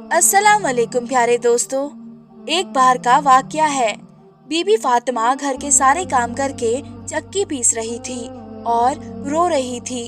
अस्सलाम वालेकुम प्यारे दोस्तों। एक बार का वाकया है। बीबी फातिमा घर के सारे काम करके चक्की पीस रही थी और रो रही थी।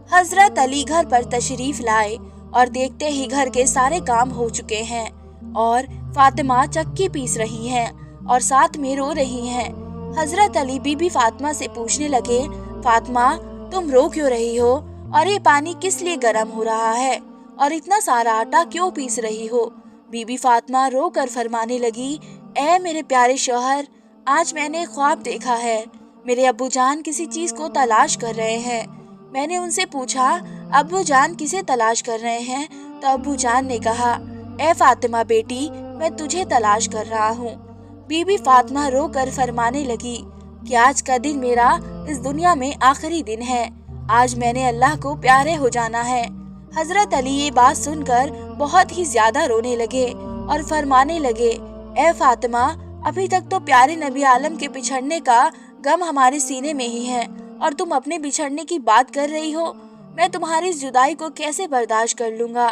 हजरत अली घर पर तशरीफ लाए और देखते ही घर के सारे काम हो चुके हैं और फातिमा चक्की पीस रही हैं और साथ में रो रही हैं। हजरत अली बीबी फातिमा से पूछने लगे, फातिमा तुम रो क्यों रही हो और ये पानी किस लिए गर्म हो रहा है और इतना सारा आटा क्यों पीस रही हो? बीबी फातिमा रो कर फरमाने लगी, ए मेरे प्यारे शौहर, आज मैंने ख्वाब देखा है। मेरे अब्बू जान किसी चीज को तलाश कर रहे हैं। मैंने उनसे पूछा, अब्बू जान किसे तलाश कर रहे हैं? तो अब्बू जान ने कहा, ए फातिमा बेटी, मैं तुझे तलाश कर रहा हूँ। बीबी फातिमा रो कर फरमाने लगी कि आज का दिन मेरा इस दुनिया में आखिरी दिन है। आज मैंने अल्लाह को प्यारे हो जाना है। हजरत अली ये बात सुनकर बहुत ही ज्यादा रोने लगे और फरमाने लगे, ए फातिमा, अभी तक तो प्यारे नबी आलम के बिछड़ने का गम हमारे सीने में ही है और तुम अपने बिछड़ने की बात कर रही हो। मैं तुम्हारी इस जुदाई को कैसे बर्दाश्त कर लूंगा?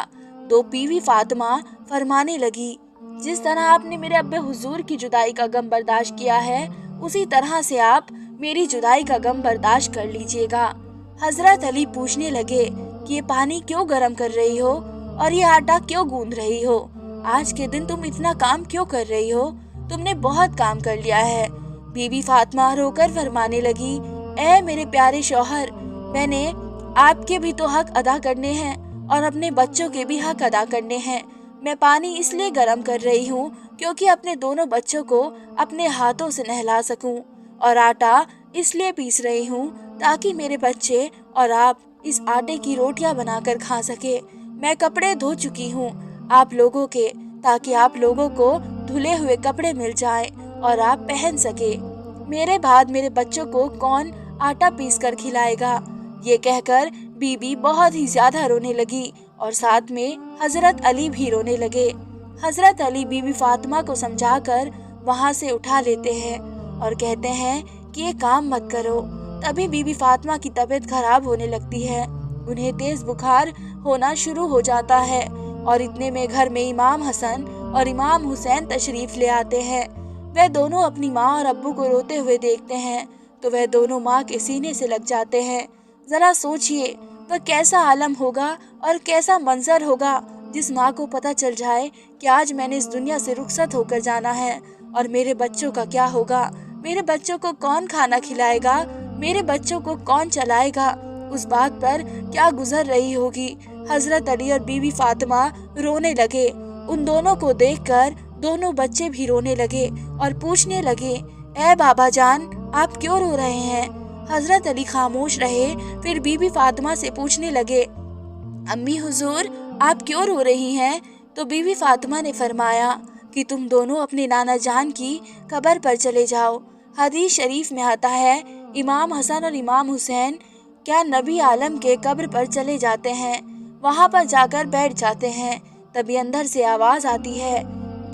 तो बीवी फातिमा फरमाने लगी, जिस तरह आपने मेरे अब्बे हुजूर की जुदाई का गम बर्दाश्त किया है, उसी तरह से आप मेरी जुदाई का गम बर्दाश्त कर लीजिएगा। हजरत अली पूछने लगे कि ये पानी क्यों गर्म कर रही हो और ये आटा क्यों गूंद रही हो? आज के दिन तुम इतना काम क्यों कर रही हो? तुमने बहुत काम कर लिया है। बीबी फातिमा रोकर फरमाने लगी, ए मेरे प्यारे शौहर, मैंने आपके भी तो हक अदा करने हैं और अपने बच्चों के भी हक अदा करने हैं। मैं पानी इसलिए गर्म कर रही हूँ क्योंकि अपने दोनों बच्चों को अपने हाथों से नहला सकूं, और आटा इसलिए पीस रही हूँ ताकि मेरे बच्चे और आप इस आटे की रोटियां बनाकर खा सके। मैं कपड़े धो चुकी हूँ आप लोगों के, ताकि आप लोगों को धुले हुए कपड़े मिल जाएं और आप पहन सके। मेरे बाद मेरे बच्चों को कौन आटा पीस कर खिलाएगा? ये कहकर बीबी बहुत ही ज्यादा रोने लगी और साथ में हजरत अली भी रोने लगे। हजरत अली बीबी फातिमा को समझाकर वहाँ से उठा लेते हैं और कहते हैं कि ये काम मत करो। तभी बीबी फातिमा की तबीयत खराब होने लगती है। उन्हें तेज बुखार होना शुरू हो जाता है और इतने में घर में इमाम हसन और इमाम हुसैन तशरीफ ले आते हैं। वह दोनों अपनी माँ और अब्बू को रोते हुए देखते हैं तो वह दोनों माँ के सीने से लग जाते हैं। जरा सोचिए वह कैसा आलम होगा और कैसा मंजर होगा जिस माँ को पता चल जाए कि आज मैंने इस दुनिया से रुखसत होकर जाना है, और मेरे बच्चों का क्या होगा? मेरे बच्चों को कौन खाना खिलाएगा? मेरे बच्चों को कौन चलाएगा? उस बात पर क्या गुजर रही होगी। हजरत अली और बीवी फातिमा रोने लगे। उन दोनों को देखकर दोनों बच्चे भी रोने लगे और पूछने लगे, ए बाबा जान, आप क्यों रो रहे हैं? हजरत अली खामोश रहे, फिर बीवी फातिमा से पूछने लगे, अम्मी हुजूर, आप क्यों रो रही हैं? तो बीवी फातिमा ने फरमाया कि तुम दोनों अपने नाना जान की कब्र पर चले जाओ। हदीस शरीफ में आता है, इमाम हसन और इमाम हुसैन क्या नबी आलम के कब्र पर चले जाते हैं, वहाँ पर जाकर बैठ जाते हैं। तभी अंदर से आवाज आती है,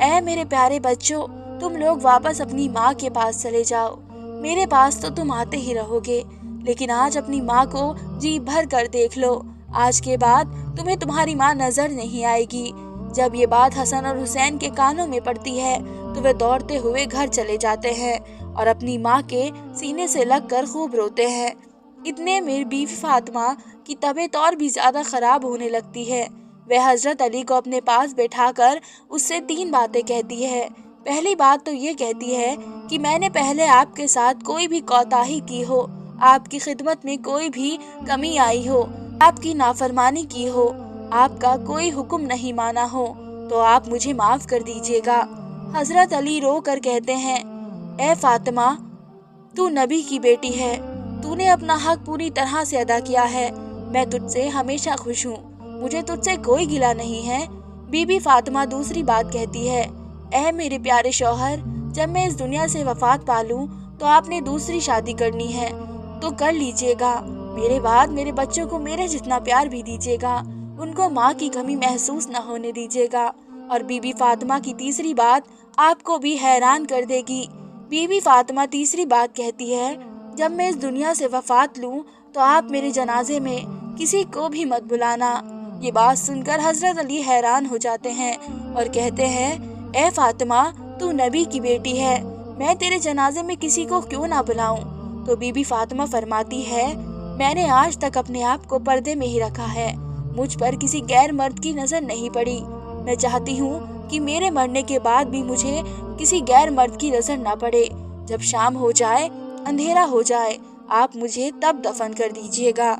ए मेरे प्यारे बच्चों, तुम लोग वापस अपनी माँ के पास चले जाओ। मेरे पास तो तुम आते ही रहोगे, लेकिन आज अपनी माँ को जी भर कर देख लो। आज के बाद तुम्हें तुम्हारी माँ नजर नहीं आएगी। जब ये बात हसन और हुसैन के कानों में पड़ती है तो वे दौड़ते हुए घर चले जाते हैं और अपनी माँ के सीने से लगकर खूब रोते हैं। इतने में बीवी फातिमा की तबीयत और भी ज्यादा खराब होने लगती है। वह हजरत अली को अपने पास बैठाकर उससे 3 बातें कहती है। पहली बात तो ये कहती है कि मैंने पहले आपके साथ कोई भी कोताही की हो, आपकी खिदमत में कोई भी कमी आई हो, आपकी नाफरमानी की हो, आपका कोई हुक्म नहीं माना हो, तो आप मुझे माफ कर दीजिएगा। हजरत अली रो कर कहते हैं, ए फातिमा, तू नबी की बेटी है, तूने अपना हक पूरी तरह से अदा किया है। मैं तुझसे हमेशा खुश हूँ, मुझे तुझसे कोई गिला नहीं है। बीबी फातिमा दूसरी बात कहती है, ए मेरे प्यारे शौहर, जब मैं इस दुनिया से वफात पालूं तो आपने दूसरी शादी करनी है तो कर लीजिएगा। मेरे बाद मेरे बच्चों को मेरे जितना प्यार भी दीजिएगा, उनको माँ की कमी महसूस न होने दीजिएगा। और बीबी फातिमा की तीसरी बात आपको भी हैरान कर देगी। बीबी फातिमा तीसरी बात कहती है, जब मैं इस दुनिया से वफात लूं तो आप मेरे जनाजे में किसी को भी मत बुलाना। یہ بات سن کر حضرت علی حیران ہو جاتے ہیں اور کہتے ہیں اے فاطمہ تو نبی کی بیٹی ہے، میں تیرے جنازے میں کسی کو کیوں نہ بلاؤں؟ تو بی بی فاطمہ فرماتی ہے میں نے آج تک اپنے آپ کو پردے میں ہی رکھا ہے، مجھ پر کسی غیر مرد کی نظر نہیں پڑی، میں چاہتی ہوں کہ میرے مرنے کے بعد بھی مجھے کسی غیر مرد کی نظر نہ پڑے، جب شام ہو جائے اندھیرا ہو جائے آپ مجھے تب دفن کر دیجیے گا۔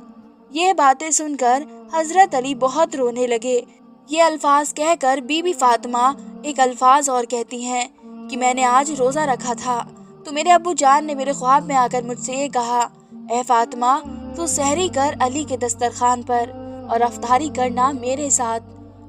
یہ باتیں سن کر حضرت علی بہت رونے لگے۔ یہ الفاظ کہہ کر بی بی فاطمہ ایک الفاظ اور کہتی ہیں کہ میں نے آج روزہ رکھا تھا تو میرے ابو جان نے میرے خواب میں آ کر مجھ سے یہ کہا اے فاطمہ تو سحری کر علی کے دسترخوان پر اور افطاری کرنا میرے ساتھ۔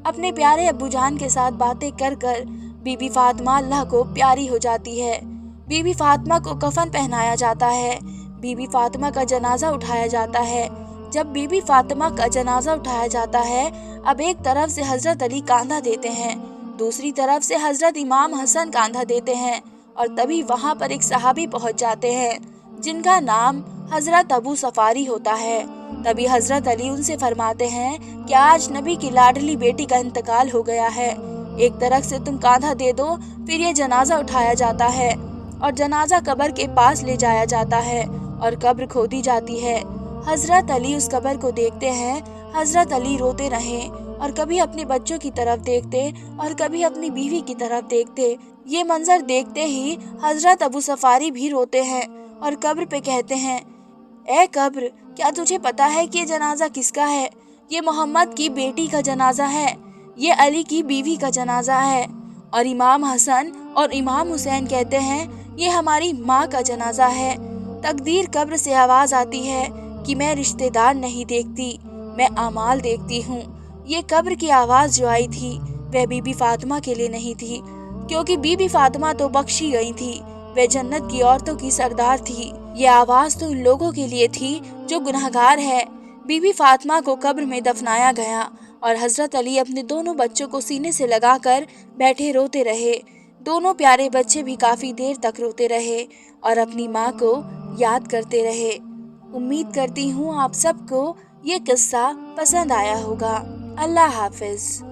اپنے پیارے ابو جان کے ساتھ باتیں کر کر بی بی فاطمہ اللہ کو پیاری ہو جاتی ہے۔ بی بی فاطمہ کو کفن پہنایا جاتا ہے، بی بی فاطمہ کا جنازہ اٹھایا جاتا ہے۔ جب بی بی فاطمہ کا جنازہ اٹھایا جاتا ہے اب ایک طرف سے حضرت علی کاندھا دیتے ہیں، دوسری طرف سے حضرت امام حسن کاندھا دیتے ہیں، اور تبھی وہاں پر ایک صحابی پہنچ جاتے ہیں جن کا نام حضرت ابو صفاری ہوتا ہے۔ تبھی حضرت علی ان سے فرماتے ہیں کہ آج نبی کی لاڈلی بیٹی کا انتقال ہو گیا ہے، ایک طرف سے تم کاندھا دے دو پھر یہ جنازہ اٹھایا جاتا ہے اور جنازہ قبر کے پاس لے جایا جاتا ہے اور قبر کھودی جاتی ہے۔ حضرت علی اس قبر کو دیکھتے ہیں، حضرت علی روتے رہیں اور کبھی اپنے بچوں کی طرف دیکھتے اور کبھی اپنی بیوی کی طرف دیکھتے۔ یہ منظر دیکھتے ہی حضرت ابو صفاری بھی روتے ہیں اور قبر پہ کہتے ہیں اے قبر کیا تجھے پتا ہے کہ یہ جنازہ کس کا ہے؟ یہ محمد کی بیٹی کا جنازہ ہے، یہ علی کی بیوی کا جنازہ ہے۔ اور امام حسن اور امام حسین کہتے ہیں یہ ہماری ماں کا جنازہ ہے۔ تقدیر قبر سے آواز آتی ہے کہ میں رشتہ دار نہیں دیکھتی، میں اعمال دیکھتی ہوں۔ یہ قبر کی آواز جو آئی تھی وہ بی بی فاطمہ کے لیے نہیں تھی، کیونکہ بی بی فاطمہ تو بخشی گئی تھی، وہ جنت کی عورتوں کی سردار تھی۔ یہ آواز تو ان لوگوں کے لیے تھی جو گنہگار ہے۔ بی بی فاطمہ کو قبر میں دفنایا گیا اور حضرت علی اپنے دونوں بچوں کو سینے سے لگا کر بیٹھے روتے رہے۔ دونوں پیارے بچے بھی کافی دیر تک روتے رہے اور اپنی ماں کو یاد کرتے رہے۔ امید کرتی ہوں آپ سب کو یہ قصہ پسند آیا ہوگا۔ اللہ حافظ۔